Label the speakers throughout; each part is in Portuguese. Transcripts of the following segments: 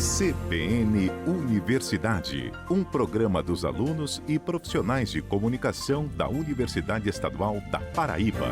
Speaker 1: CBN Universidade, um programa dos alunos e profissionais de comunicação da Universidade Estadual da Paraíba.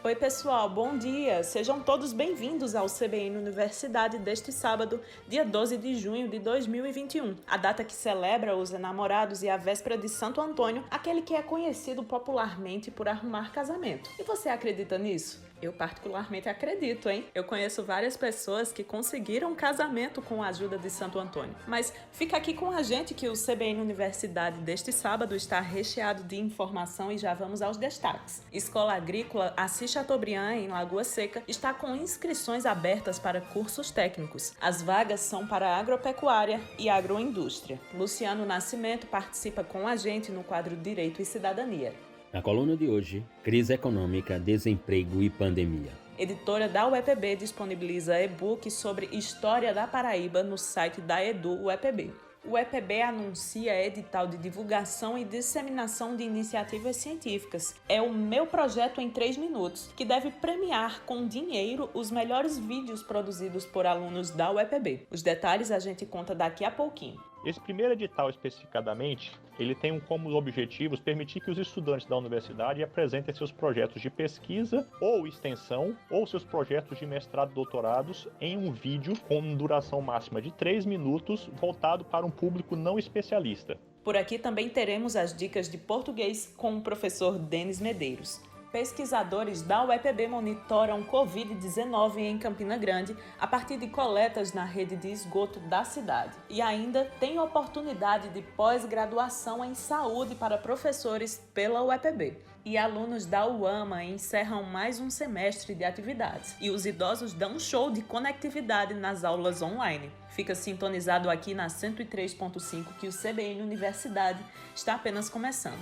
Speaker 2: Oi pessoal, bom dia! Sejam todos bem-vindos ao CBN Universidade deste sábado, dia 12 de junho de 2021, a data que celebra os enamorados e a véspera de Santo Antônio, aquele que é conhecido popularmente por arrumar casamento. E você acredita nisso? Eu particularmente acredito, hein? Eu conheço várias pessoas que conseguiram um casamento com a ajuda de Santo Antônio. Mas fica aqui com a gente que o CBN Universidade deste sábado está recheado de informação e já vamos aos destaques. Escola Agrícola Assis Chateaubriand, em Lagoa Seca, está com inscrições abertas para cursos técnicos. As vagas são para agropecuária e agroindústria. Luciano Nascimento participa com a gente no quadro Direito e Cidadania.
Speaker 3: Na coluna de hoje, crise econômica, desemprego e pandemia.
Speaker 2: Editora da UEPB disponibiliza e-book sobre História da Paraíba no site da Edu UEPB. O UEPB anuncia edital de divulgação e disseminação de iniciativas científicas. É o Meu Projeto em 3 Minutos, que deve premiar com dinheiro os melhores vídeos produzidos por alunos da UEPB. Os detalhes a gente conta daqui a pouquinho.
Speaker 4: Esse primeiro edital, especificadamente, ele tem como objetivos permitir que os estudantes da universidade apresentem seus projetos de pesquisa ou extensão ou seus projetos de mestrado e doutorados em um vídeo com duração máxima de 3 minutos, voltado para um público não especialista.
Speaker 2: Por aqui também teremos as dicas de português com o professor Denis Medeiros. Pesquisadores da UEPB monitoram Covid-19 em Campina Grande a partir de coletas na rede de esgoto da cidade. E ainda tem oportunidade de pós-graduação em saúde para professores pela UEPB. E alunos da UAMA encerram mais um semestre de atividades. E os idosos dão um show de conectividade nas aulas online. Fica sintonizado aqui na 103.5 que o CBN Universidade está apenas começando.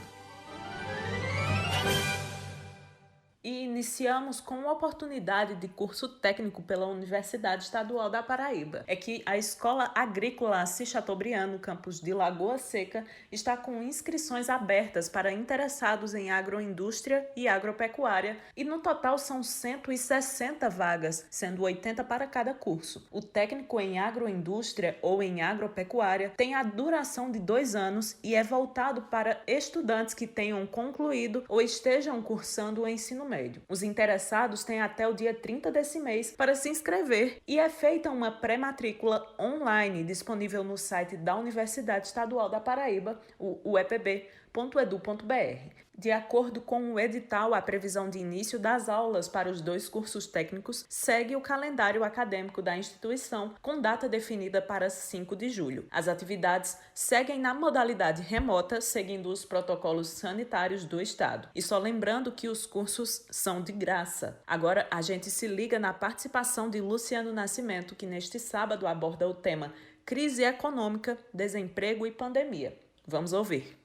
Speaker 2: E iniciamos com uma oportunidade de curso técnico pela Universidade Estadual da Paraíba. É que a Escola Agrícola Assis Chateaubriand, no campus de Lagoa Seca, está com inscrições abertas para interessados em agroindústria e agropecuária, e no total são 160 vagas, sendo 80 para cada curso. O técnico em agroindústria ou em agropecuária tem a duração de 2 anos e é voltado para estudantes que tenham concluído ou estejam cursando o ensino médio. Os interessados têm até o dia 30 desse mês para se inscrever e é feita uma pré-matrícula online disponível no site da Universidade Estadual da Paraíba, o uepb.edu.br. De acordo com o edital, a previsão de início das aulas para os 2 cursos técnicos segue o calendário acadêmico da instituição, com data definida para 5 de julho. As atividades seguem na modalidade remota, seguindo os protocolos sanitários do Estado. E só lembrando que os cursos são de graça. Agora a gente se liga na participação de Luciano Nascimento, que neste sábado aborda o tema Crise Econômica, Desemprego e Pandemia. Vamos ouvir.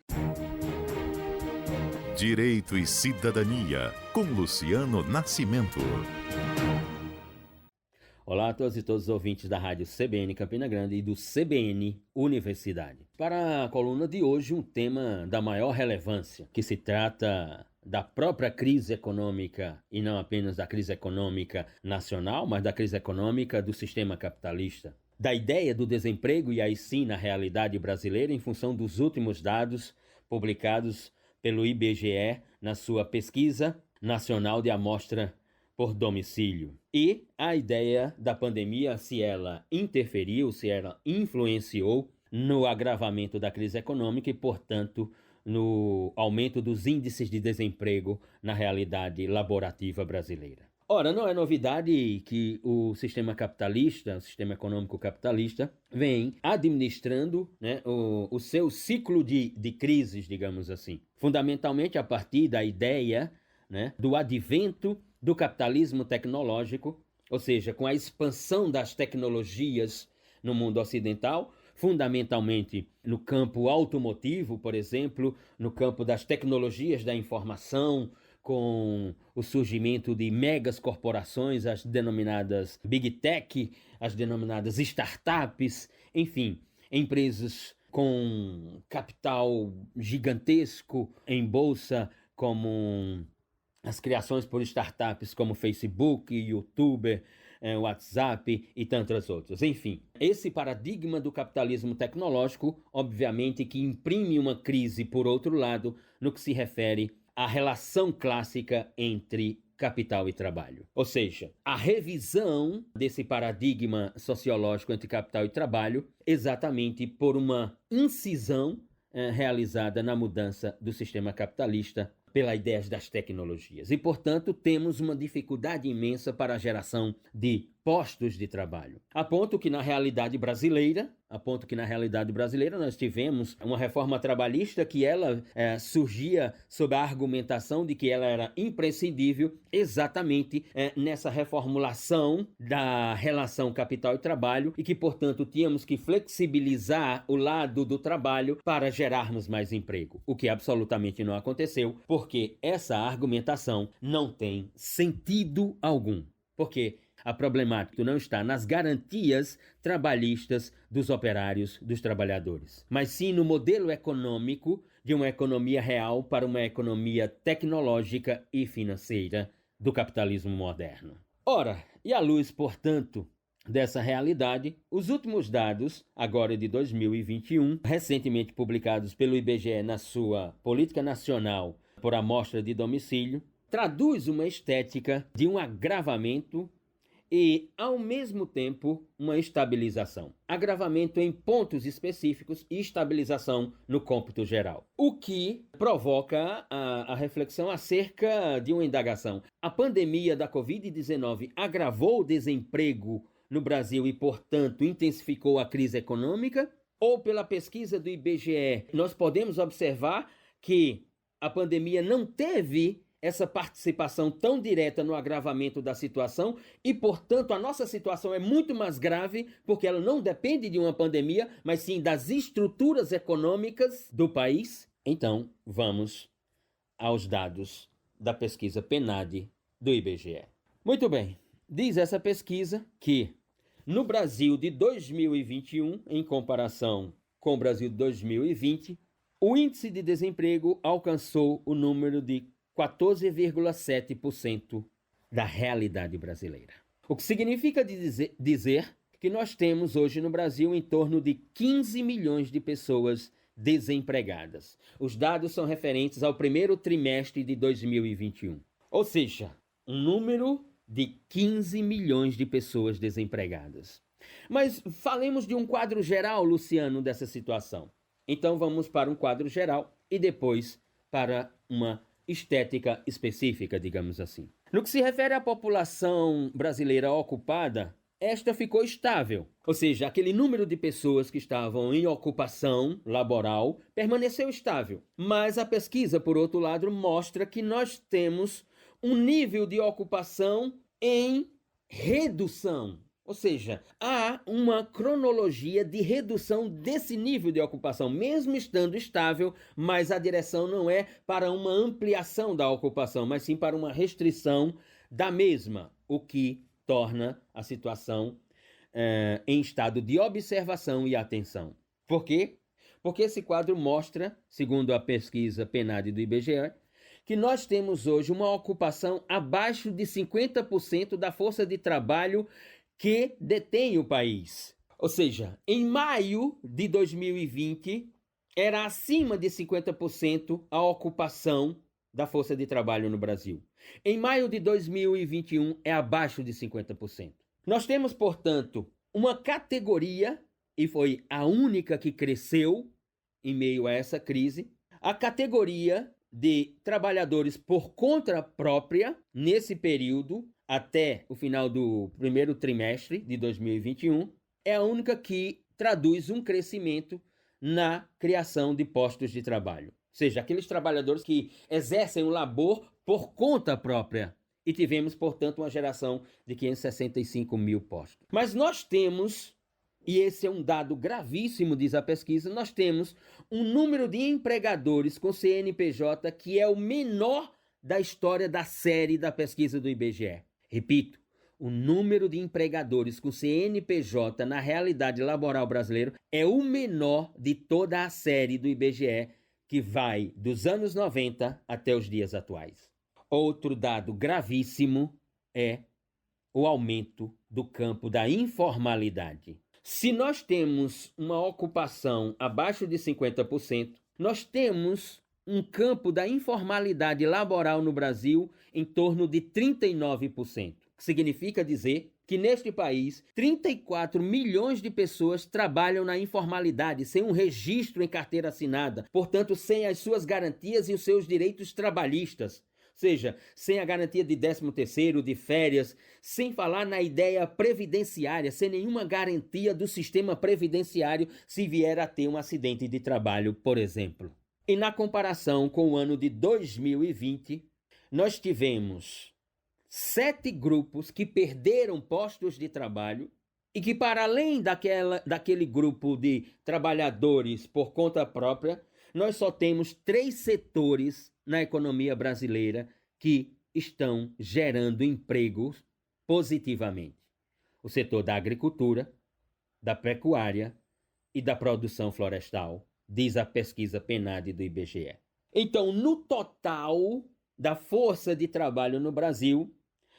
Speaker 1: Direito e Cidadania, com Luciano Nascimento.
Speaker 3: Olá a todos e todos os ouvintes da Rádio CBN Campina Grande e do CBN Universidade. Para a coluna de hoje, um tema da maior relevância, que se trata da própria crise econômica, e não apenas da crise econômica nacional, mas da crise econômica do sistema capitalista. Da ideia do desemprego e aí sim na realidade brasileira em função dos últimos dados publicados pelo IBGE na sua pesquisa nacional de amostra por domicílio. E a ideia da pandemia, se ela interferiu, se ela influenciou no agravamento da crise econômica e, portanto, no aumento dos índices de desemprego na realidade laborativa brasileira. Ora, não é novidade que o sistema capitalista, o sistema econômico capitalista, vem administrando, o seu ciclo de crises, digamos assim. Fundamentalmente a partir da ideia, do advento do capitalismo tecnológico, ou seja, com a expansão das tecnologias no mundo ocidental, fundamentalmente no campo automotivo, por exemplo, no campo das tecnologias da informação, com o surgimento de megas corporações, as denominadas Big Tech, as denominadas startups, enfim. empresas com capital gigantesco em bolsa, como as criações por startups como Facebook, YouTube, WhatsApp e tantas outras. Enfim, esse paradigma do capitalismo tecnológico, obviamente, que imprime uma crise, por outro lado, no que se refere à relação clássica entre capital e trabalho. Ou seja, a revisão desse paradigma sociológico entre capital e trabalho, exatamente por uma incisão realizada na mudança do sistema capitalista pelas ideias das tecnologias. E, portanto, temos uma dificuldade imensa para a geração de postos de trabalho. A ponto que na realidade brasileira nós tivemos uma reforma trabalhista que ela surgia sob a argumentação de que ela era imprescindível exatamente nessa reformulação da relação capital e trabalho e que, portanto, tínhamos que flexibilizar o lado do trabalho para gerarmos mais emprego, o que absolutamente não aconteceu, porque essa argumentação não tem sentido algum. Porque a problemática não está nas garantias trabalhistas dos operários, dos trabalhadores, mas sim no modelo econômico de uma economia real para uma economia tecnológica e financeira do capitalismo moderno. Ora, e à luz, portanto, dessa realidade, os últimos dados, agora de 2021, recentemente publicados pelo IBGE na sua Política Nacional por Amostra de Domicílio, traduz uma estética de um agravamento e, ao mesmo tempo, uma estabilização. Agravamento em pontos específicos e estabilização no cômputo geral. O que provoca a reflexão acerca de uma indagação. A pandemia da Covid-19 agravou o desemprego no Brasil e, portanto, intensificou a crise econômica? Ou, pela pesquisa do IBGE, nós podemos observar que a pandemia não teve essa participação tão direta no agravamento da situação e, portanto, a nossa situação é muito mais grave porque ela não depende de uma pandemia, mas sim das estruturas econômicas do país? Então, vamos aos dados da pesquisa PNAD do IBGE. Muito bem, diz essa pesquisa que no Brasil de 2021, em comparação com o Brasil de 2020, o índice de desemprego alcançou o número de 14,7% da realidade brasileira. O que significa dizer que nós temos hoje no Brasil em torno de 15 milhões de pessoas desempregadas. Os dados são referentes ao primeiro trimestre de 2021. Ou seja, um número de 15 milhões de pessoas desempregadas. Mas falemos de um quadro geral, Luciano, dessa situação. Então vamos para um quadro geral e depois para uma estética específica, digamos assim. No que se refere à população brasileira ocupada, esta ficou estável, ou seja, aquele número de pessoas que estavam em ocupação laboral permaneceu estável. Mas a pesquisa, por outro lado, mostra que nós temos um nível de ocupação em redução. Ou seja, há uma cronologia de redução desse nível de ocupação, mesmo estando estável, mas a direção não é para uma ampliação da ocupação, mas sim para uma restrição da mesma, o que torna a situação em estado de observação e atenção. Por quê? Porque esse quadro mostra, segundo a pesquisa PNAD do IBGE, que nós temos hoje uma ocupação abaixo de 50% da força de trabalho que detém o país. Ou seja, em maio de 2020, era acima de 50% a ocupação da força de trabalho no Brasil. Em maio de 2021, é abaixo de 50%. Nós temos, portanto, uma categoria, e foi a única que cresceu em meio a essa crise, a categoria de trabalhadores por conta própria, nesse período, até o final do primeiro trimestre de 2021, é a única que traduz um crescimento na criação de postos de trabalho. Ou seja, aqueles trabalhadores que exercem o labor por conta própria. E tivemos, portanto, uma geração de 565 mil postos. Mas nós temos, e esse é um dado gravíssimo, diz a pesquisa, nós temos um número de empregadores com CNPJ que é o menor da história da série da pesquisa do IBGE. Repito, o número de empregadores com CNPJ na realidade laboral brasileira é o menor de toda a série do IBGE, que vai dos anos 90 até os dias atuais. Outro dado gravíssimo é o aumento do campo da informalidade. Se nós temos uma ocupação abaixo de 50%, nós temos um campo da informalidade laboral no Brasil em torno de 39%. Significa dizer que neste país 34 milhões de pessoas trabalham na informalidade, sem um registro em carteira assinada, portanto, sem as suas garantias e os seus direitos trabalhistas. Ou seja, sem a garantia de 13º, de férias, sem falar na ideia previdenciária, sem nenhuma garantia do sistema previdenciário se vier a ter um acidente de trabalho, por exemplo. E na comparação com o ano de 2020, nós tivemos 7 grupos que perderam postos de trabalho e que, para além daquele grupo de trabalhadores por conta própria, nós só temos 3 setores na economia brasileira que estão gerando empregos positivamente. O setor da agricultura, da pecuária e da produção florestal, diz a pesquisa PNAD do IBGE. Então, no total da força de trabalho no Brasil,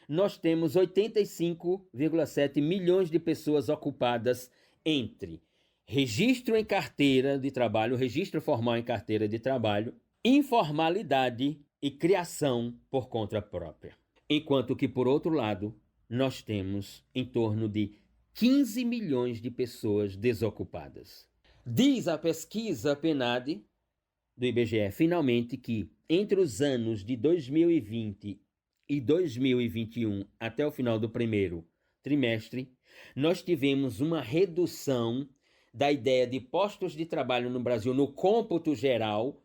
Speaker 3: nós temos 85,7 milhões de pessoas ocupadas entre registro em carteira de trabalho, registro formal em carteira de trabalho, informalidade e criação por conta própria. Enquanto que, por outro lado, nós temos em torno de 15 milhões de pessoas desocupadas. Diz a pesquisa PNAD do IBGE, finalmente, que entre os anos de 2020 e 2021, até o final do primeiro trimestre, nós tivemos uma redução da ideia de postos de trabalho no Brasil no cômputo geral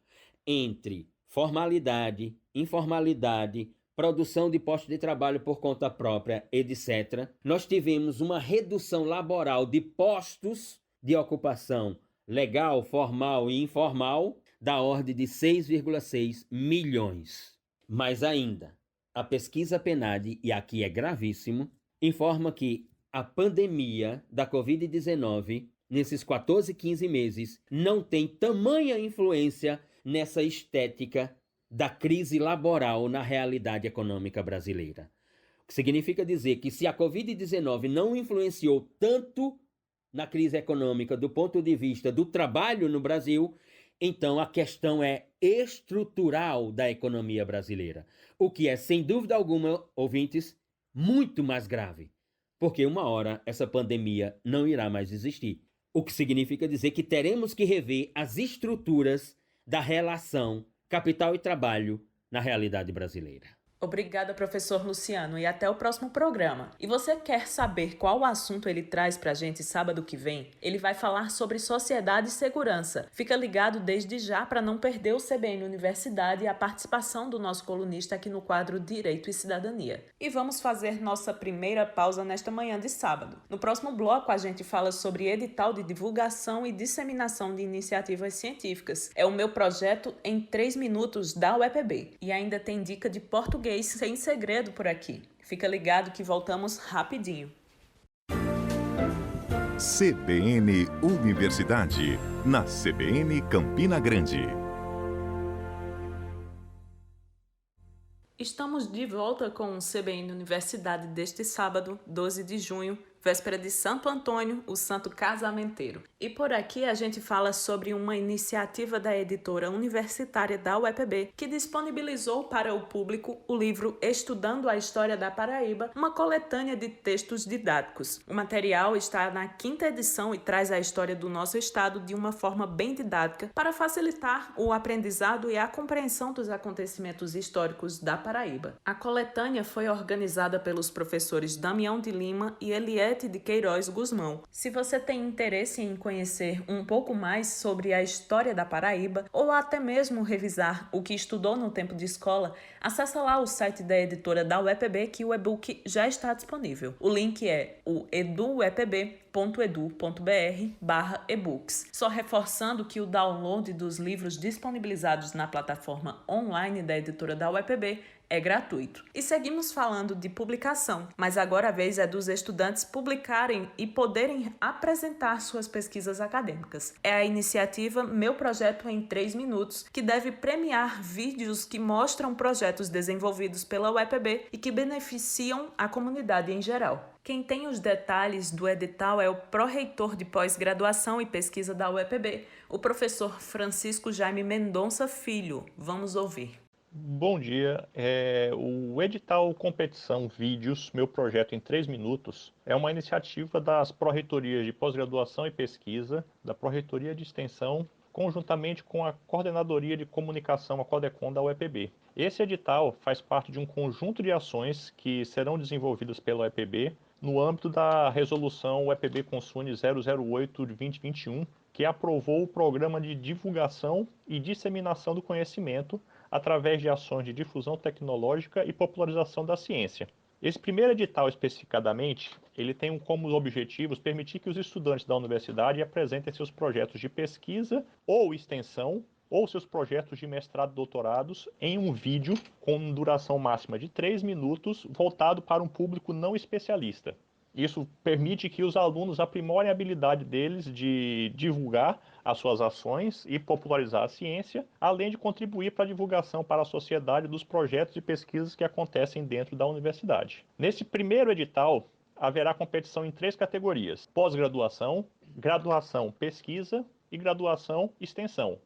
Speaker 3: entre formalidade, informalidade, produção de postos de trabalho por conta própria, etc. Nós tivemos uma redução laboral de postos de ocupação legal, formal e informal da ordem de 6,6 milhões. Mas ainda, a pesquisa PNAD, e aqui é gravíssimo, informa que a pandemia da Covid-19, nesses 14, 15 meses, não tem tamanha influência nessa estética da crise laboral na realidade econômica brasileira. O que significa dizer que se a Covid-19 não influenciou tanto na crise econômica do ponto de vista do trabalho no Brasil, então a questão é estrutural da economia brasileira, o que é, sem dúvida alguma, ouvintes, muito mais grave, porque uma hora essa pandemia não irá mais existir. O que significa dizer que teremos que rever as estruturas da relação capital e trabalho na realidade brasileira.
Speaker 2: Obrigada, professor Luciano, e até o próximo programa. E você quer saber qual assunto ele traz pra gente sábado que vem? Ele vai falar sobre sociedade e segurança. Fica ligado desde já para não perder o CBN Universidade e a participação do nosso colunista aqui no quadro Direito e Cidadania. E vamos fazer nossa primeira pausa nesta manhã de sábado. No próximo bloco, a gente fala sobre edital de divulgação e disseminação de iniciativas científicas. É o meu projeto em 3 minutos da UEPB. E ainda tem dica de português sem segredo por aqui. Fica ligado que voltamos rapidinho.
Speaker 1: CBN Universidade, na CBN Campina Grande.
Speaker 2: Estamos de volta com o CBN Universidade deste sábado, 12 de junho, véspera de Santo Antônio, o santo casamenteiro. E por aqui a gente fala sobre uma iniciativa da editora universitária da UEPB que disponibilizou para o público o livro Estudando a História da Paraíba, uma coletânea de textos didáticos. O material está na 5ª edição e traz a história do nosso estado de uma forma bem didática para facilitar o aprendizado e a compreensão dos acontecimentos históricos da Paraíba. A coletânea foi organizada pelos professores Damião de Lima e Eliette de Queiroz Guzmão. Se você tem interesse em conhecer um pouco mais sobre a história da Paraíba ou até mesmo revisar o que estudou no tempo de escola, acessa lá o site da editora da UEPB que o e-book já está disponível. O link é o eduepb.edu.br/ebooks. Só reforçando que o download dos livros disponibilizados na plataforma online da editora da UEPB é gratuito. E seguimos falando de publicação, mas agora a vez é dos estudantes publicarem e poderem apresentar suas pesquisas acadêmicas. É a iniciativa Meu Projeto em 3 Minutos, que deve premiar vídeos que mostram projetos desenvolvidos pela UEPB e que beneficiam a comunidade em geral. Quem tem os detalhes do edital é o pró-reitor de pós-graduação e pesquisa da UEPB, o professor Francisco Jaime Mendonça Filho. Vamos ouvir.
Speaker 4: Bom dia. O edital Competição Vídeos, Meu Projeto em 3 Minutos, é uma iniciativa das pró-reitorias de pós-graduação e pesquisa, da pró-reitoria de extensão, conjuntamente com a Coordenadoria de Comunicação, a Codecom da UEPB. Esse edital faz parte de um conjunto de ações que serão desenvolvidas pela UEPB no âmbito da resolução UEPB Consune 008 de 2021, que aprovou o Programa de Divulgação e Disseminação do Conhecimento através de ações de difusão tecnológica e popularização da ciência. Esse primeiro edital, especificadamente, ele tem como objetivos permitir que os estudantes da universidade apresentem seus projetos de pesquisa ou extensão ou seus projetos de mestrado e doutorados em um vídeo com duração máxima de 3 minutos, voltado para um público não especialista. Isso permite que os alunos aprimorem a habilidade deles de divulgar as suas ações e popularizar a ciência, além de contribuir para a divulgação para a sociedade dos projetos e pesquisas que acontecem dentro da universidade. Nesse primeiro edital, haverá competição em 3 categorias: pós-graduação, graduação pesquisa e graduação extensão,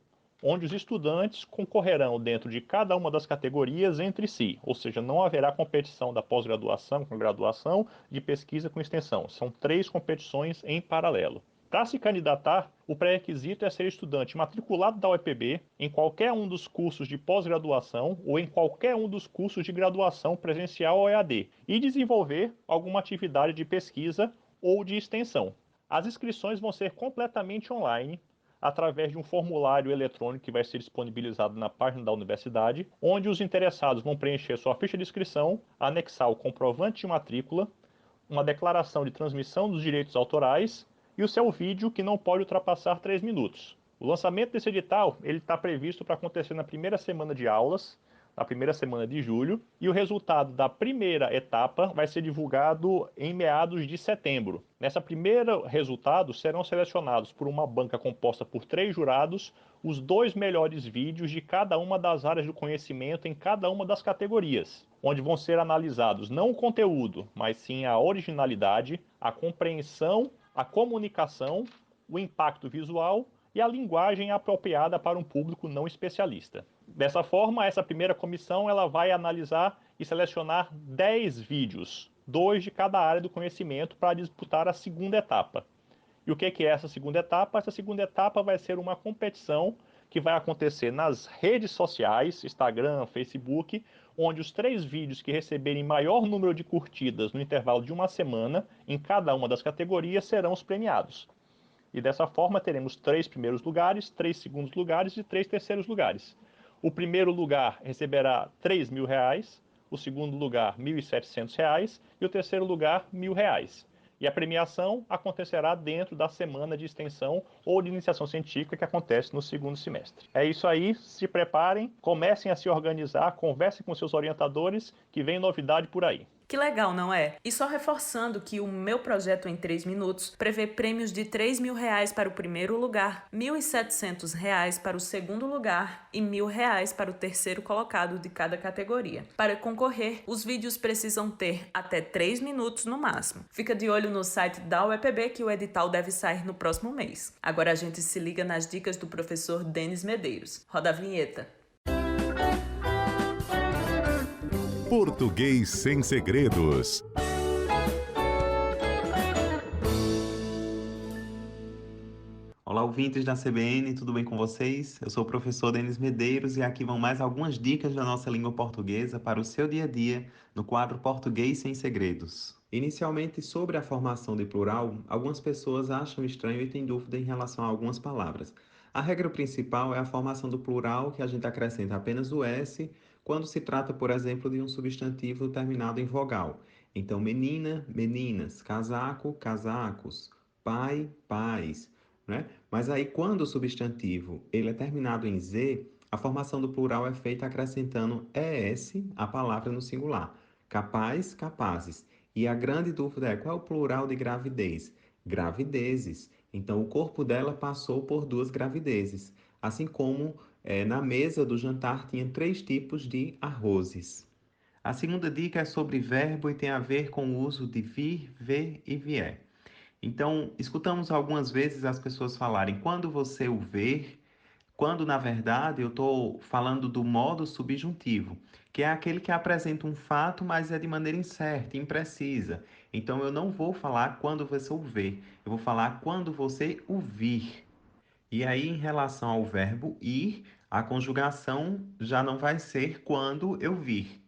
Speaker 4: onde os estudantes concorrerão dentro de cada uma das categorias entre si, ou seja, não haverá competição da pós-graduação com graduação, de pesquisa com extensão. São 3 competições em paralelo. Para se candidatar, o pré-requisito é ser estudante matriculado da UEPB em qualquer um dos cursos de pós-graduação ou em qualquer um dos cursos de graduação presencial ou EAD e desenvolver alguma atividade de pesquisa ou de extensão. As inscrições vão ser completamente online, através de um formulário eletrônico que vai ser disponibilizado na página da universidade, onde os interessados vão preencher sua ficha de inscrição, anexar o comprovante de matrícula, uma declaração de transmissão dos direitos autorais e o seu vídeo, que não pode ultrapassar 3 minutos. O lançamento desse edital está previsto para acontecer na primeira semana de aulas, na primeira semana de julho, e o resultado da primeira etapa vai ser divulgado em meados de setembro. Nessa primeira resultado, serão selecionados por uma banca composta por 3 jurados os 2 melhores vídeos de cada uma das áreas do conhecimento em cada uma das categorias, onde vão ser analisados não o conteúdo, mas sim a originalidade, a compreensão, a comunicação, o impacto visual e a linguagem apropriada para um público não especialista. Dessa forma, essa primeira comissão ela vai analisar e selecionar 10 vídeos, 2 de cada área do conhecimento, para disputar a segunda etapa. E o que é essa segunda etapa? Essa segunda etapa vai ser uma competição que vai acontecer nas redes sociais, Instagram, Facebook, onde os 3 vídeos que receberem maior número de curtidas no intervalo de uma semana, em cada uma das categorias, serão os premiados. E dessa forma teremos 3 primeiros lugares, 3 segundos lugares e 3 terceiros lugares. O primeiro lugar receberá R$3.000, o segundo lugar R$1.700 e o terceiro lugar R$1.000. E a premiação acontecerá dentro da semana de extensão ou de iniciação científica que acontece no segundo semestre. É isso aí, se preparem, comecem a se organizar, conversem com seus orientadores, que vem novidade por aí.
Speaker 2: Que legal, não é? E só reforçando que o Meu Projeto em 3 Minutos prevê prêmios de R$3.000 para o primeiro lugar, R$1.700 para o segundo lugar e R$1.000 para o terceiro colocado de cada categoria. Para concorrer, os vídeos precisam ter até 3 minutos no máximo. Fica de olho no site da UEPB que o edital deve sair no próximo mês. Agora a gente se liga nas dicas do professor Denis Medeiros. Roda a vinheta.
Speaker 1: Português sem segredos.
Speaker 5: Olá, ouvintes da CBN, tudo bem com vocês? Eu sou o professor Denis Medeiros e aqui vão mais algumas dicas da nossa língua portuguesa para o seu dia a dia no quadro Português sem Segredos. Inicialmente, sobre a formação de plural, algumas pessoas acham estranho e têm dúvida em relação a algumas palavras. A regra principal é a formação do plural, que a gente acrescenta apenas o S, quando se trata, por exemplo, de um substantivo terminado em vogal. Então, menina, meninas, casaco, casacos, pai, pais, né? Mas aí, quando o substantivo ele é terminado em Z, a a formação do plural é feita acrescentando ES à palavra no singular. Capaz, capazes. E a grande dúvida é qual é o plural de gravidez? Gravidezes. Então, o corpo dela passou por 2 gravidezes. Assim como na mesa do jantar tinha 3 tipos de arrozes. A segunda dica é sobre verbo e tem a ver com o uso de vir, ver e vier. Então, escutamos algumas vezes as pessoas falarem quando você o ver, quando na verdade eu estou falando do modo subjuntivo, que é aquele que apresenta um fato, mas é de maneira incerta, imprecisa. Então, eu não vou falar quando você o ver, eu vou falar quando você o vir. E aí, em relação ao verbo ir, a conjugação já não vai ser quando eu vir.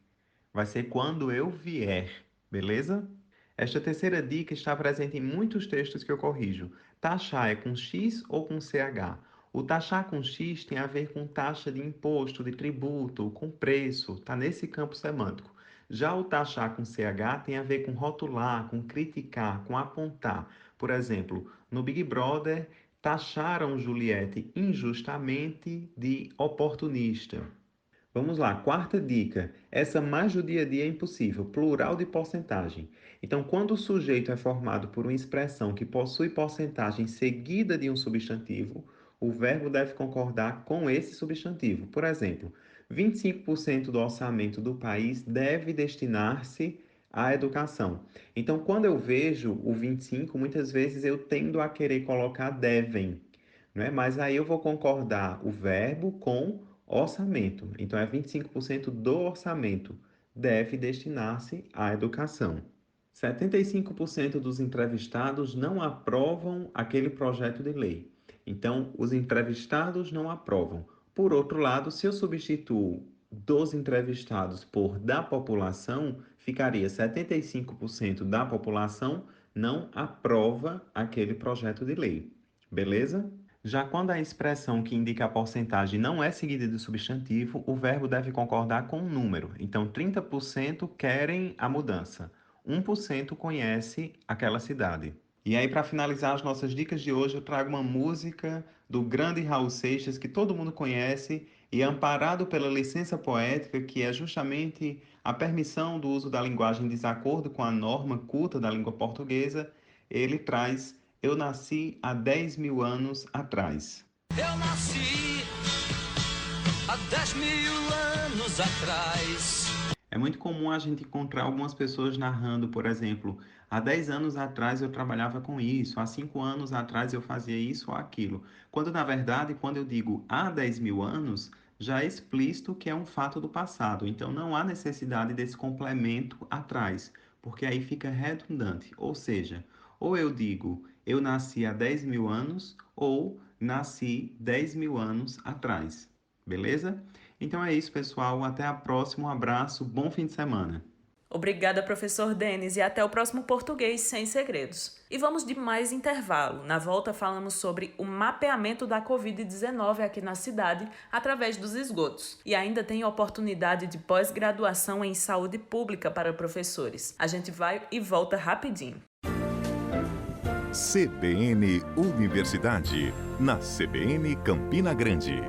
Speaker 5: Vai ser quando eu vier, beleza? Esta terceira dica está presente em muitos textos que eu corrijo. Taxar é com X ou com CH? O taxar com X tem a ver com taxa de imposto, de tributo, com preço, está nesse campo semântico. Já o taxar com CH tem a ver com rotular, com criticar, com apontar. Por exemplo, no Big Brother, taxaram Juliette injustamente de oportunista. Vamos lá, quarta dica. Essa mais do dia a dia é impossível, plural de porcentagem. Então, quando o sujeito é formado por uma expressão que possui porcentagem seguida de um substantivo, o verbo deve concordar com esse substantivo. Por exemplo, 25% do orçamento do país deve destinar-se à educação. Então, quando eu vejo o 25, muitas vezes eu tendo a querer colocar devem, não é? Mas aí eu vou concordar o verbo com orçamento. Então, é 25% do orçamento deve destinar-se à educação. 75% dos entrevistados não aprovam aquele projeto de lei. Então, os entrevistados não aprovam. Por outro lado, se eu substituo dos entrevistados por da população, ficaria 75% da população não aprova aquele projeto de lei. Beleza? Já quando a expressão que indica a porcentagem não é seguida de substantivo, o verbo deve concordar com um número. Então, 30% querem a mudança, 1% conhece aquela cidade. E aí, para finalizar as nossas dicas de hoje, eu trago uma música do grande Raul Seixas, que todo mundo conhece, e amparado pela licença poética, que é justamente a permissão do uso da linguagem em desacordo com a norma culta da língua portuguesa, ele traz Eu nasci há 10 mil anos atrás.
Speaker 6: Eu nasci há 10 mil anos atrás.
Speaker 5: É muito comum a gente encontrar algumas pessoas narrando, por exemplo, há 10 anos atrás eu trabalhava com isso, há 5 anos atrás eu fazia isso ou aquilo. Quando, na verdade, quando eu digo há 10 mil anos, já é explícito que é um fato do passado. Então, não há necessidade desse complemento atrás, porque aí fica redundante. Ou seja, ou eu digo eu nasci há 10 mil anos ou nasci 10 mil anos atrás. Beleza? Então é isso, pessoal. Até a próxima. Um abraço. Bom fim de semana.
Speaker 2: Obrigada, professor Denis, e até o próximo Português Sem Segredos. E vamos de mais intervalo. Na volta falamos sobre o mapeamento da Covid-19 aqui na cidade através dos esgotos. E ainda tem oportunidade de pós-graduação em saúde pública para professores. A gente vai e volta rapidinho.
Speaker 1: CBN Universidade, na CBN Campina Grande.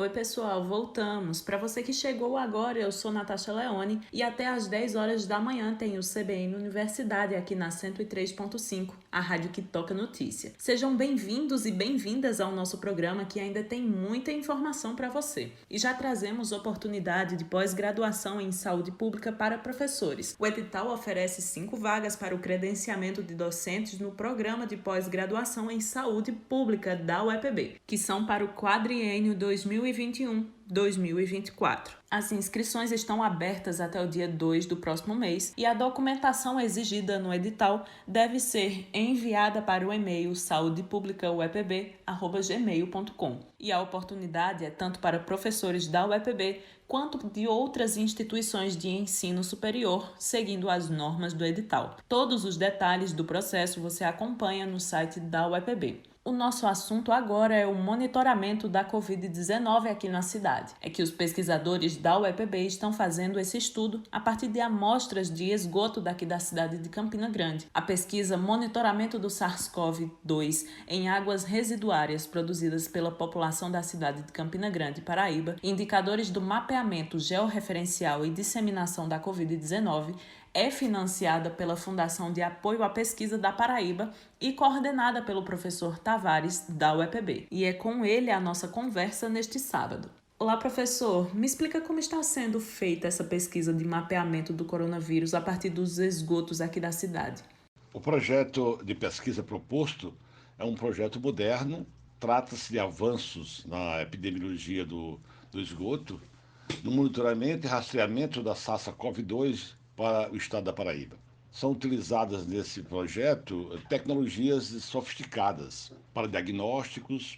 Speaker 2: Oi pessoal, voltamos. Para você que chegou agora, eu sou Natasha Leone e até às 10 horas da manhã tem o CBN Universidade aqui na 103.5, a rádio que toca notícia. Sejam bem-vindos e bem-vindas ao nosso programa que ainda tem muita informação para você. E já trazemos oportunidade de pós-graduação em saúde pública para professores. O edital oferece 5 vagas para o credenciamento de docentes no programa de pós-graduação em saúde pública da UEPB, que são para o quadriênio 2021-2024. As inscrições estão abertas até o dia 2 do próximo mês e a documentação exigida no edital deve ser enviada para o e-mail saudepublicauepb@gmail.com. E a oportunidade é tanto para professores da UEPB quanto de outras instituições de ensino superior, seguindo as normas do edital. Todos os detalhes do processo você acompanha no site da UEPB. O nosso assunto agora é o monitoramento da Covid-19 aqui na cidade. É que os pesquisadores da UEPB estão fazendo esse estudo a partir de amostras de esgoto daqui da cidade de Campina Grande. A pesquisa Monitoramento do SARS-CoV-2 em águas residuárias produzidas pela população da cidade de Campina Grande, Paraíba, indicadores do mapeamento georreferencial e disseminação da Covid-19, é financiada pela Fundação de Apoio à Pesquisa da Paraíba e coordenada pelo professor Tavares, da UEPB. E é com ele a nossa conversa neste sábado. Olá, professor. Me explica como está sendo feita essa pesquisa de mapeamento do coronavírus a partir dos esgotos aqui da cidade.
Speaker 7: O projeto de pesquisa proposto é um projeto moderno, trata-se de avanços na epidemiologia do esgoto, no monitoramento e rastreamento da SARS-CoV-2 para o estado da Paraíba. São utilizadas nesse projeto tecnologias sofisticadas para diagnósticos,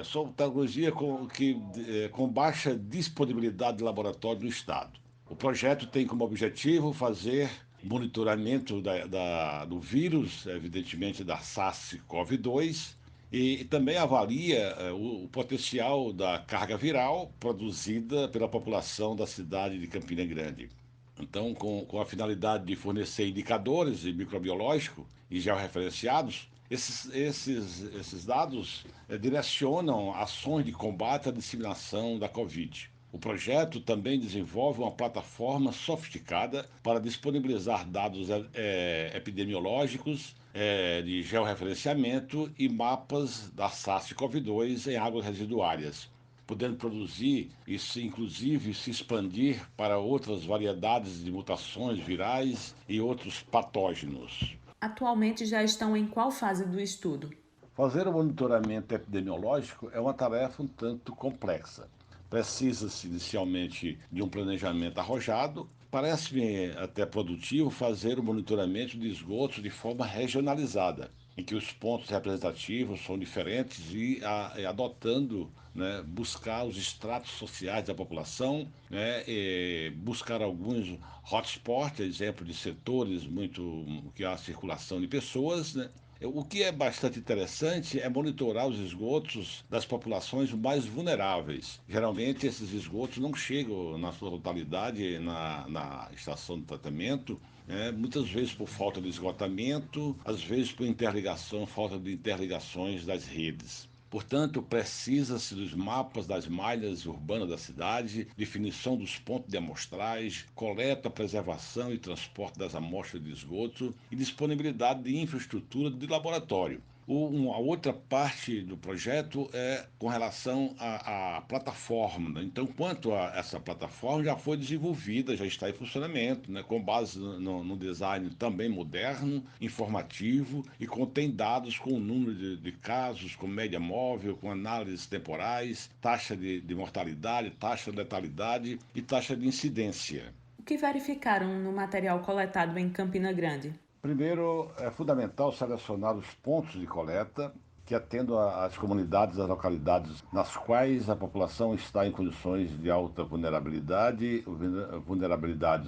Speaker 7: são tecnologia com baixa disponibilidade de laboratório no estado. O projeto tem como objetivo fazer monitoramento do vírus, evidentemente da SARS-CoV-2, e também avalia o potencial da carga viral produzida pela população da cidade de Campina Grande. Então, com a finalidade de fornecer indicadores microbiológicos e georreferenciados, esses dados direcionam ações de combate à disseminação da Covid. O projeto também desenvolve uma plataforma sofisticada para disponibilizar dados epidemiológicos, de georreferenciamento e mapas da SARS-CoV-2 em águas residuárias, podendo produzir e, inclusive, se expandir para outras variedades de mutações virais e outros patógenos.
Speaker 2: Atualmente já estão em qual fase do estudo?
Speaker 7: Fazer o monitoramento epidemiológico é uma tarefa um tanto complexa. Precisa-se inicialmente de um planejamento arrojado. Parece-me até produtivo fazer o monitoramento de esgotos de forma regionalizada, em que os pontos representativos são diferentes e adotando, né, buscar os estratos sociais da população, né, buscar alguns hotspots, exemplo de setores que há circulação de pessoas, né. O que é bastante interessante é monitorar os esgotos das populações mais vulneráveis. Geralmente, esses esgotos não chegam na sua totalidade na estação de tratamento, muitas vezes por falta de esgotamento, às vezes por falta de interligações das redes. Portanto, precisa-se dos mapas das malhas urbanas da cidade, definição dos pontos de amostragem, coleta, preservação e transporte das amostras de esgoto e disponibilidade de infraestrutura de laboratório. Uma outra parte do projeto é com relação à plataforma. Então, quanto a essa plataforma, já foi desenvolvida, já está em funcionamento, né, com base no design também moderno, informativo e contém dados com o número de casos, com média móvel, com análises temporais, taxa de mortalidade, taxa de letalidade e taxa de incidência.
Speaker 2: O que verificaram no material coletado em Campina Grande?
Speaker 7: Primeiro, é fundamental selecionar os pontos de coleta que atendam às comunidades das localidades nas quais a população está em condições de alta vulnerabilidade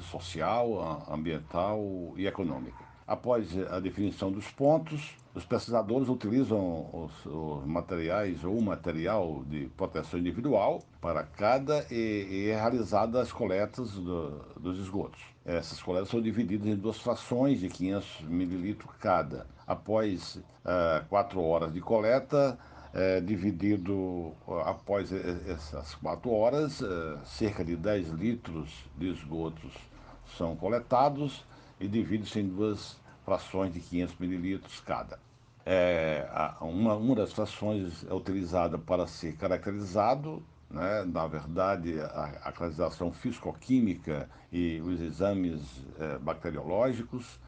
Speaker 7: social, ambiental e econômica. Após a definição dos pontos, os pesquisadores utilizam os materiais ou o material de proteção individual para cada e realizadas as coletas dos esgotos. Essas coletas são divididas em duas frações de 500 ml cada. Após 4 horas de coleta, após essas 4 horas, cerca de 10 litros de esgotos são coletados e dividem-se em duas frações de 500 mililitros cada. Uma das frações é utilizada para ser caracterizado, né? Na verdade, a caracterização físico-química e os exames bacteriológicos,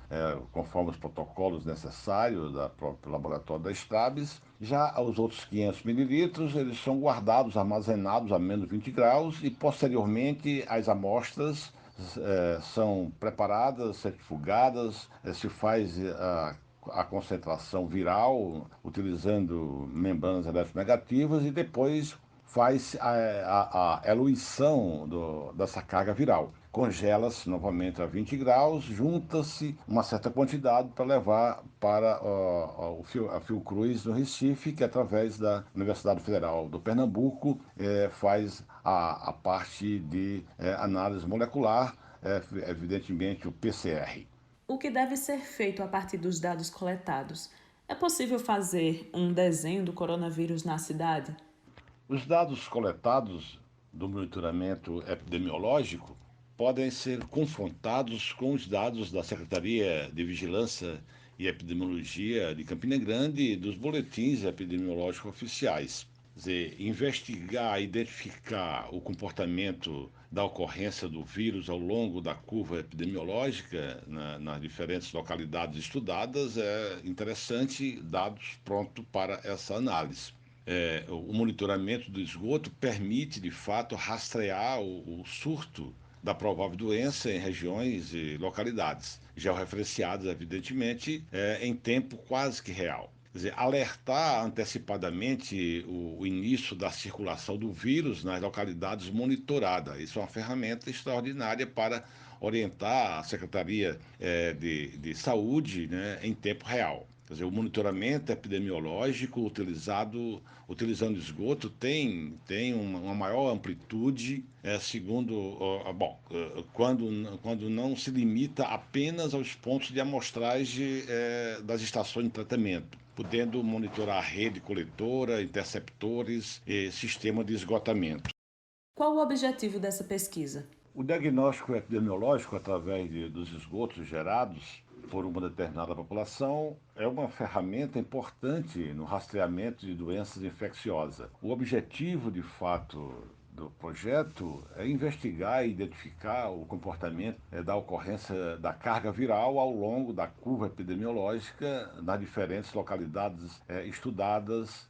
Speaker 7: conforme os protocolos necessários do próprio laboratório da Stabs. Já os outros 500 mililitros, eles são guardados, armazenados a menos 20 graus e, posteriormente, as amostras são preparadas, centrifugadas, se faz a concentração viral utilizando membranas eletronegativas e depois faz a eluição dessa carga viral. congela-se novamente a 20 graus, junta-se uma certa quantidade para levar para a Fiocruz no Recife, que através da Universidade Federal do Pernambuco faz a parte de análise molecular, evidentemente o PCR.
Speaker 2: O que deve ser feito a partir dos dados coletados? É possível fazer um desenho do coronavírus na cidade?
Speaker 7: Os dados coletados do monitoramento epidemiológico podem ser confrontados com os dados da Secretaria de Vigilância e Epidemiologia de Campina Grande e dos boletins epidemiológicos oficiais. Quer dizer, investigar, identificar o comportamento da ocorrência do vírus ao longo da curva epidemiológica nas diferentes localidades estudadas é interessante, dados prontos para essa análise. O monitoramento do esgoto permite, de fato, rastrear o surto da provável doença em regiões e localidades, georreferenciadas, evidentemente, em tempo quase que real. Quer dizer, alertar antecipadamente o início da circulação do vírus nas localidades monitoradas. Isso é uma ferramenta extraordinária para orientar a Secretaria de Saúde, né, em tempo real. Quer dizer, o monitoramento epidemiológico utilizando esgoto tem uma maior amplitude, segundo, quando não se limita apenas aos pontos de amostragem das estações de tratamento, podendo monitorar a rede coletora, interceptores e sistema de esgotamento.
Speaker 2: Qual o objetivo dessa pesquisa?
Speaker 7: O diagnóstico epidemiológico através dos esgotos gerados por uma determinada população é uma ferramenta importante no rastreamento de doenças infecciosas. O objetivo, de fato, do projeto é investigar e identificar o comportamento da ocorrência da carga viral ao longo da curva epidemiológica nas diferentes localidades estudadas.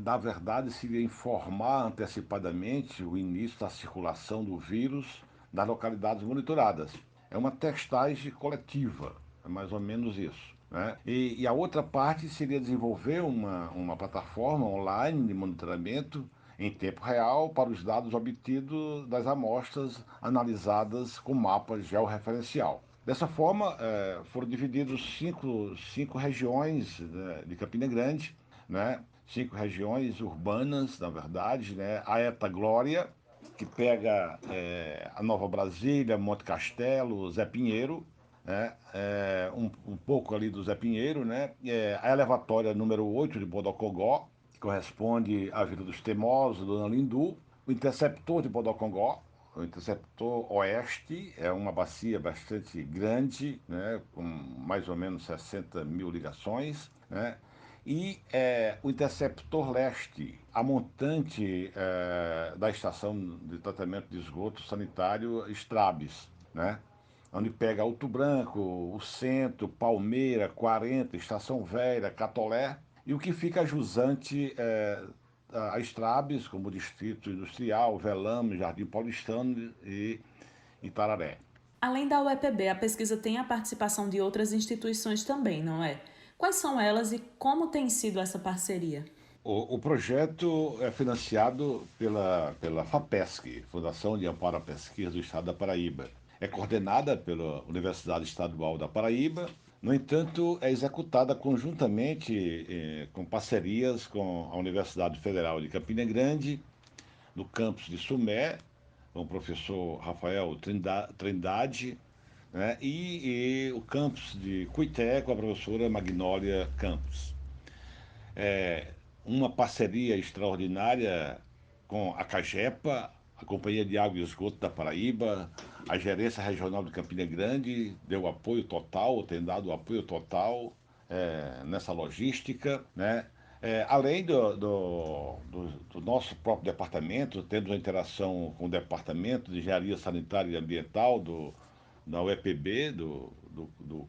Speaker 7: Na verdade, seria informar antecipadamente o início da circulação do vírus nas localidades monitoradas. É uma testagem coletiva, é mais ou menos isso, né? E a outra parte seria desenvolver uma plataforma online de monitoramento em tempo real para os dados obtidos das amostras analisadas com mapa georreferencial. Dessa forma, foram divididos cinco regiões, né, de Campina Grande, né? 5 regiões urbanas, na verdade, né? A Eta Glória, que pega a Nova Brasília, Monte Castelo, Zé Pinheiro, né? Um pouco ali do Zé Pinheiro, né? A elevatória número 8 de Bodocongó, que corresponde à Vila dos Temosos, Dona Lindu, o interceptor de Bodocongó, o interceptor oeste é uma bacia bastante grande, né? Com mais ou menos 60 mil ligações, né? E o interceptor leste, a montante da estação de tratamento de esgoto sanitário Strabes, né? Onde pega Alto Branco, o Centro, Palmeira, 40, Estação Velha, Catolé, e o que fica jusante a Strabes, como Distrito Industrial, Velame, Jardim Paulistano e Itararé.
Speaker 2: Além da UEPB, a pesquisa tem a participação de outras instituições também, não é? Quais são elas e como tem sido essa parceria?
Speaker 7: O projeto é financiado pela FAPESC, Fundação de Amparo à Pesquisa do Estado da Paraíba. É coordenada pela Universidade Estadual da Paraíba, no entanto, é executada conjuntamente com parcerias com a Universidade Federal de Campina Grande, no campus de Sumé, com o professor Rafael Trindade, né, e o campus de Cuité, com a professora Magnólia Campos. Uma parceria extraordinária com a CAGEPA, a Companhia de Água e Esgoto da Paraíba, a Gerência Regional de Campina Grande deu apoio total, tem dado apoio total nessa logística, né? Além do nosso próprio departamento, tendo a interação com o Departamento de Engenharia Sanitária e Ambiental da UEPB, do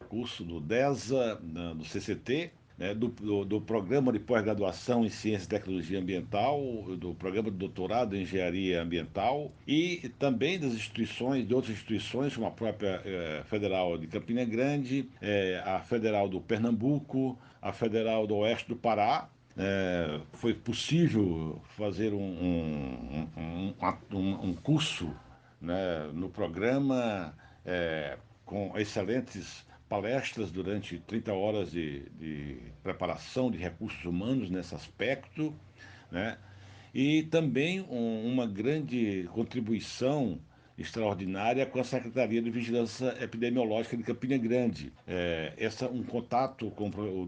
Speaker 7: curso do DESA, do CCT, né, do Programa de Pós-Graduação em Ciência e Tecnologia Ambiental, do Programa de Doutorado em Engenharia Ambiental e também das instituições, de outras instituições, como a própria Federal de Campina Grande, a Federal do Pernambuco, a Federal do Oeste do Pará. Foi possível fazer um curso né, no programa, com excelentes palestras durante 30 horas de preparação de recursos humanos nesse aspecto, né? E também uma grande contribuição extraordinária com a Secretaria de Vigilância Epidemiológica de Campina Grande. Um contato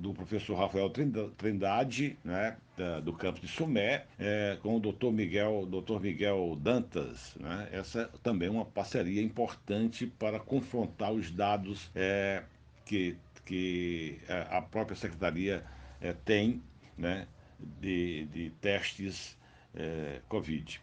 Speaker 7: do professor Rafael Trindade, né, do campus de Sumé, com o Dr. Miguel Dantas. Né? Essa também é uma parceria importante para confrontar os dados que a própria Secretaria tem, né, de testes Covid.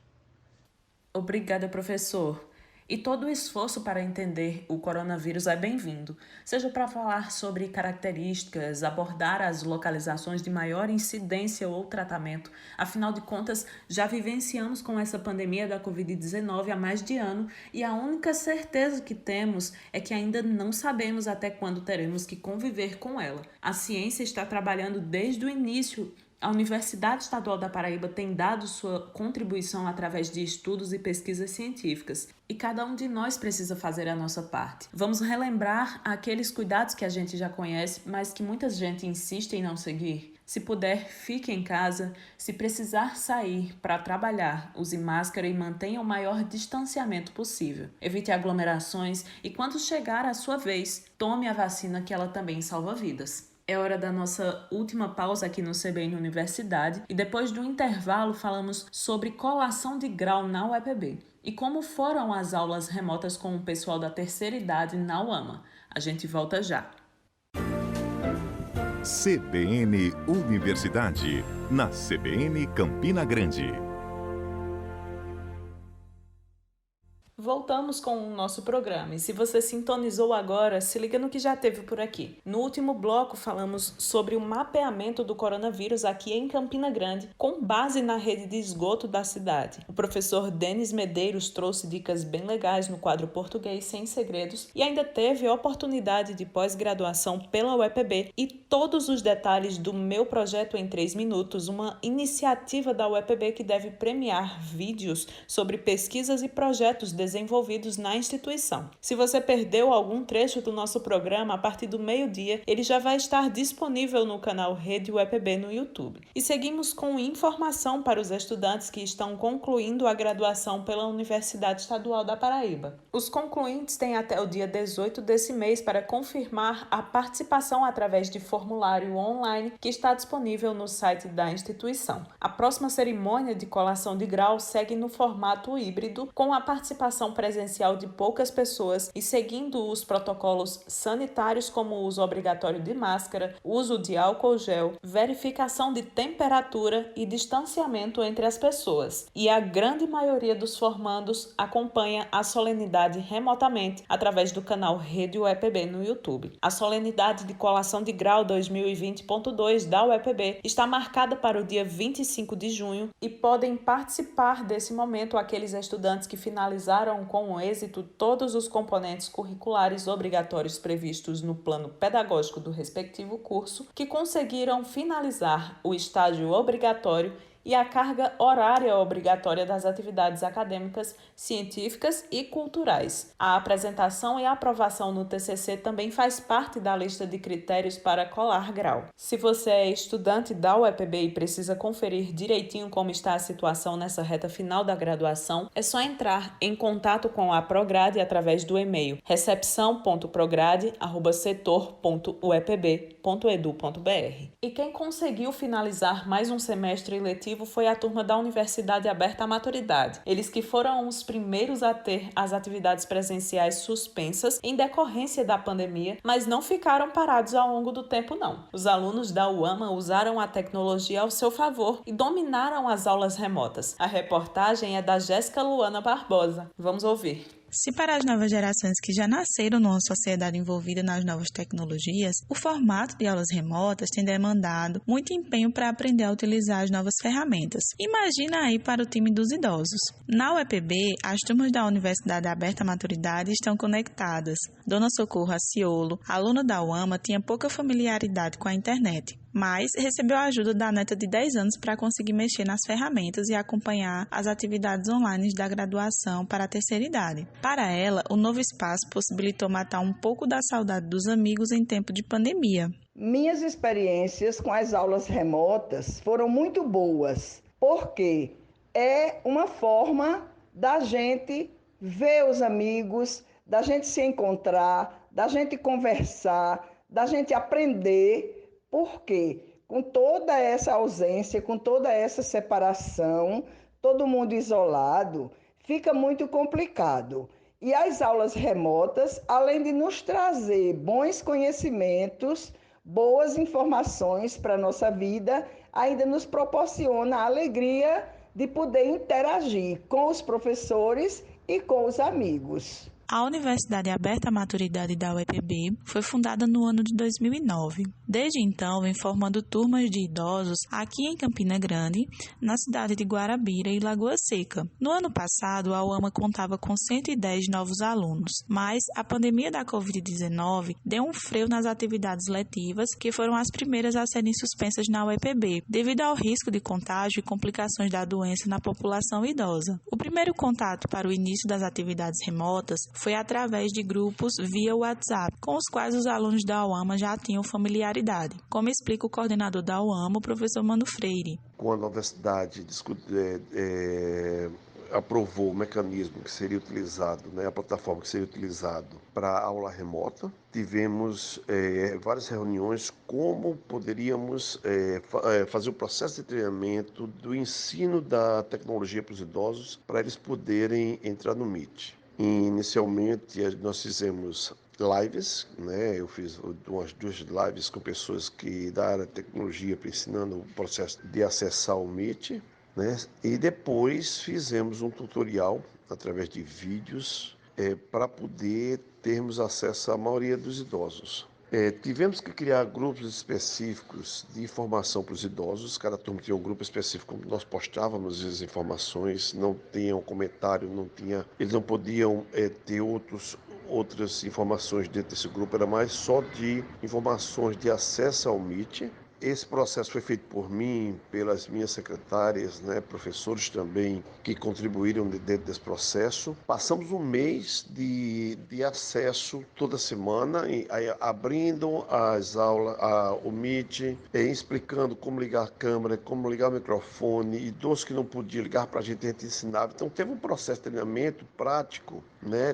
Speaker 2: Obrigada, professor. E todo o esforço para entender o coronavírus é bem-vindo, seja para falar sobre características, abordar as localizações de maior incidência ou tratamento. Afinal de contas, já vivenciamos com essa pandemia da Covid-19 há mais de ano e a única certeza que temos é que ainda não sabemos até quando teremos que conviver com ela. A ciência está trabalhando desde o início. A Universidade Estadual da Paraíba tem dado sua contribuição através de estudos e pesquisas científicas e cada um de nós precisa fazer a nossa parte. Vamos relembrar aqueles cuidados que a gente já conhece, mas que muita gente insiste em não seguir. Se puder, fique em casa. Se precisar sair para trabalhar, use máscara e mantenha o maior distanciamento possível. Evite aglomerações e quando chegar a sua vez, tome a vacina que ela também salva vidas. É hora da nossa última pausa aqui no CBN Universidade e depois do intervalo falamos sobre colação de grau na UEPB e como foram as aulas remotas com o pessoal da terceira idade na UAMA. A gente volta já.
Speaker 1: CBN Universidade, na CBN Campina Grande.
Speaker 2: Voltamos com o nosso programa e se você sintonizou agora, se liga no que já teve por aqui. No último bloco falamos sobre o mapeamento do coronavírus aqui em Campina Grande, com base na rede de esgoto da cidade. O professor Denis Medeiros trouxe dicas bem legais no quadro Português Sem Segredos e ainda teve a oportunidade de pós-graduação pela UEPB e todos os detalhes do Meu Projeto em 3 Minutos, uma iniciativa da UEPB que deve premiar vídeos sobre pesquisas e projetos desenvolvidos na instituição. Se você perdeu algum trecho do nosso programa, a partir do meio-dia, ele já vai estar disponível no canal Rede UEPB no YouTube. E seguimos com informação para os estudantes que estão concluindo a graduação pela Universidade Estadual da Paraíba. Os concluintes têm até o dia 18 desse mês para confirmar a participação através de formulário online que está disponível no site da instituição. A próxima cerimônia de colação de grau segue no formato híbrido, com a participação presencial de poucas pessoas e seguindo os protocolos sanitários como o uso obrigatório de máscara, uso de álcool gel, verificação de temperatura e distanciamento entre as pessoas. E a grande maioria dos formandos acompanha a solenidade remotamente através do canal Rede UEPB no YouTube. A solenidade de colação de grau 2020.2 da UEPB está marcada para o dia 25 de junho e podem participar desse momento aqueles estudantes que finalizaram com êxito todos os componentes curriculares obrigatórios previstos no plano pedagógico do respectivo curso, que conseguiram finalizar o estágio obrigatório e a carga horária obrigatória das atividades acadêmicas, científicas e culturais. A apresentação e a aprovação no TCC também faz parte da lista de critérios para colar grau. Se você é estudante da UEPB e precisa conferir direitinho como está a situação nessa reta final da graduação, é só entrar em contato com a Prograde através do e-mail recepção.prograde@setor.uepb.edu.br. E quem conseguiu finalizar mais um semestre letivo foi a turma da Universidade Aberta à Maturidade. Eles que foram os primeiros a ter as atividades presenciais suspensas em decorrência da pandemia, mas não ficaram parados ao longo do tempo não. Os alunos da UAMA usaram a tecnologia ao seu favor e dominaram as aulas remotas. A reportagem é da Jéssica Luana Barbosa. Vamos ouvir.
Speaker 8: Se para as novas gerações que já nasceram numa sociedade envolvida nas novas tecnologias, o formato de aulas remotas tem demandado muito empenho para aprender a utilizar as novas ferramentas. Imagina aí para o time dos idosos. Na UEPB, as turmas da Universidade Aberta à Maturidade estão conectadas. Dona Socorro Aciolo, aluna da UAMA, tinha pouca familiaridade com a internet. mas recebeu a ajuda da neta de 10 anos para conseguir mexer nas ferramentas e acompanhar as atividades online da graduação para a terceira idade. Para ela, o novo espaço possibilitou matar um pouco da saudade dos amigos em tempo de pandemia.
Speaker 9: Minhas experiências com as aulas remotas foram muito boas, porque é uma forma da gente ver os amigos, da gente se encontrar, da gente conversar, da gente aprender, porque com toda essa ausência, com toda essa separação, todo mundo isolado, fica muito complicado. E as aulas remotas, além de nos trazer bons conhecimentos, boas informações para a nossa vida, ainda nos proporciona a alegria de poder interagir com os professores e com os amigos.
Speaker 8: A Universidade Aberta à Maturidade da UEPB foi fundada no ano de 2009. Desde então, vem formando turmas de idosos aqui em Campina Grande, na cidade de Guarabira e Lagoa Seca. No ano passado, a UAMA contava com 110 novos alunos, mas a pandemia da Covid-19 deu um freio nas atividades letivas, que foram as primeiras a serem suspensas na UEPB, devido ao risco de contágio e complicações da doença na população idosa. O primeiro contato para o início das atividades remotas foi através de grupos via WhatsApp, com os quais os alunos da UAMA já tinham familiaridade, como explica o coordenador da UAMA, o professor Mano Freire.
Speaker 10: Quando a universidade aprovou o mecanismo que seria utilizado, a plataforma que seria utilizado para a aula remota, tivemos várias reuniões como poderíamos fazer o processo de treinamento do ensino da tecnologia para os idosos, para eles poderem entrar no Meet. Inicialmente, nós fizemos lives, eu fiz umas 2 lives com pessoas da área de tecnologia, ensinando o processo de acessar o Meet, e depois fizemos um tutorial através de vídeos para poder termos acesso à maioria dos idosos. Tivemos que criar grupos específicos de informação para os idosos. Cada turma tinha um grupo específico, nós postávamos as informações, não tinha um comentário, eles não podiam ter outras informações dentro desse grupo, era mais só de informações de acesso ao Meet. Esse processo foi feito por mim, pelas minhas secretárias, professores também que contribuíram dentro desse processo. Passamos um mês de acesso toda semana, abrindo as aulas, o Meet, explicando como ligar a câmera, como ligar o microfone, idosos que não podiam ligar para a gente ensinava. Então teve um processo de treinamento prático,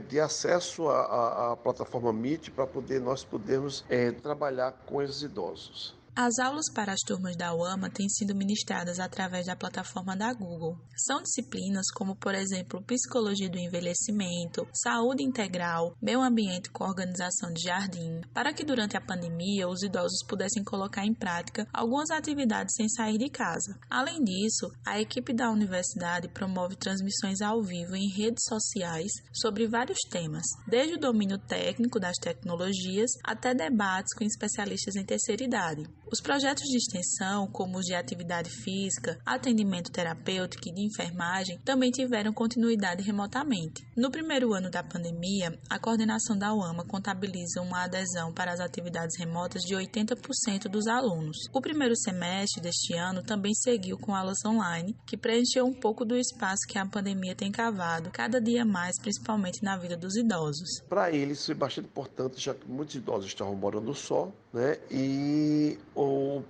Speaker 10: de acesso à plataforma Meet para nós podermos trabalhar com esses idosos.
Speaker 8: As aulas para as turmas da UAMA têm sido ministradas através da plataforma da Google. São disciplinas como, por exemplo, Psicologia do Envelhecimento, Saúde Integral, Meio Ambiente com Organização de Jardim, para que durante a pandemia os idosos pudessem colocar em prática algumas atividades sem sair de casa. Além disso, a equipe da universidade promove transmissões ao vivo em redes sociais sobre vários temas, desde o domínio técnico das tecnologias até debates com especialistas em terceira idade. Os projetos de extensão, como os de atividade física, atendimento terapêutico e de enfermagem, também tiveram continuidade remotamente. No primeiro ano da pandemia, a coordenação da UAMA contabiliza uma adesão para as atividades remotas de 80% dos alunos. O primeiro semestre deste ano também seguiu com aulas online, que preencheu um pouco do espaço que a pandemia tem cavado, cada dia mais, principalmente na vida dos idosos.
Speaker 10: Para eles, isso é bastante importante, já que muitos idosos estavam morando só, e o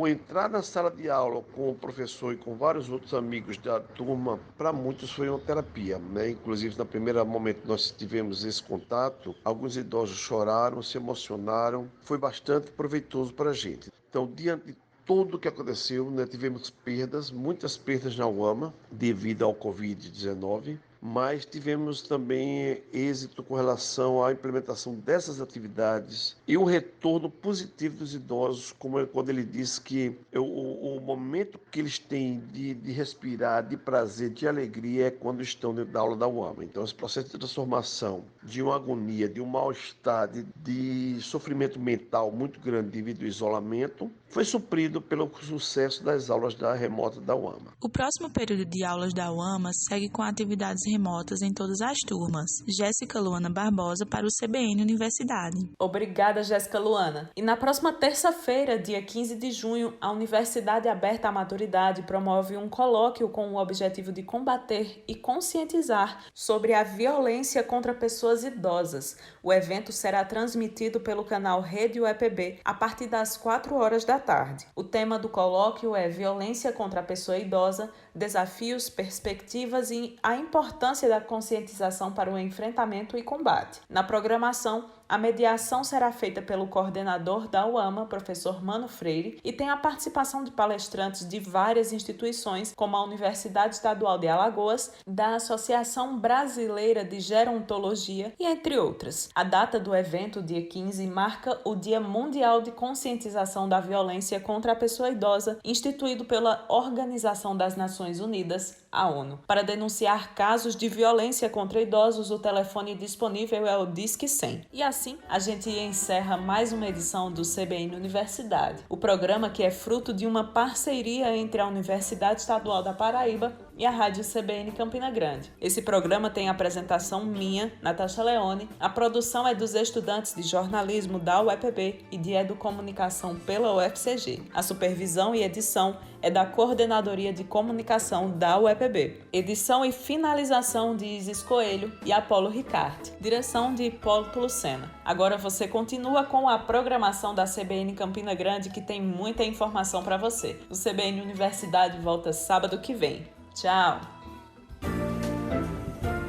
Speaker 10: entrar na sala de aula com o professor e com vários outros amigos da turma, para muitos foi uma terapia, Inclusive, no primeiro momento nós tivemos esse contato, alguns idosos choraram, se emocionaram, foi bastante proveitoso para a gente. Então, diante de tudo o que aconteceu, tivemos perdas, muitas perdas na UAMA devido ao Covid-19, mas tivemos também êxito com relação à implementação dessas atividades e um retorno positivo dos idosos, como quando ele disse que o momento que eles têm de respirar, de prazer, de alegria, é quando estão dentro da aula da UAMA. Então, esse processo de transformação de uma agonia, de um mal-estar, de sofrimento mental muito grande devido ao isolamento, foi suprido pelo sucesso das aulas remota da UAMA.
Speaker 8: O próximo período de aulas da UAMA segue com atividades remotas em todas as turmas. Jéssica Luana Barbosa para o CBN Universidade.
Speaker 2: Obrigada, doutora Jéssica Luana. E na próxima terça-feira, dia 15 de junho, a Universidade Aberta à Maturidade promove um colóquio com o objetivo de combater e conscientizar sobre a violência contra pessoas idosas. O evento será transmitido pelo canal Rede UEPB a partir das 4 horas da tarde. O tema do colóquio é Violência contra a Pessoa Idosa, Desafios, Perspectivas e a importância da conscientização para o enfrentamento e combate. Na programação, a mediação será feita pelo coordenador da UAMA, professor Mano Freire, e tem a participação de palestrantes de várias instituições, como a Universidade Estadual de Alagoas, da Associação Brasileira de Gerontologia e entre outras. A data do evento, dia 15, marca o Dia Mundial de Conscientização da Violência contra a Pessoa Idosa, instituído pela Organização das Nações Unidas, a ONU. Para denunciar casos de violência contra idosos, o telefone disponível é o Disque 100. E assim, a gente encerra mais uma edição do CBN Universidade, o programa que é fruto de uma parceria entre a Universidade Estadual da Paraíba e a Rádio CBN Campina Grande. Esse programa tem a apresentação minha, Natasha Leone, a produção é dos estudantes de jornalismo da UEPB e de Educomunicação pela UFCG. A supervisão e edição é da Coordenadoria de Comunicação da UEPB. Edição e finalização de Isis Coelho e Apolo Ricarte. Direção de Hipólito Lucena. Agora você continua com a programação da CBN Campina Grande, que tem muita informação para você. O CBN Universidade volta sábado que vem. Tchau!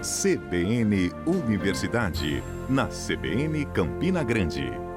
Speaker 1: CBN Universidade, na CBN Campina Grande.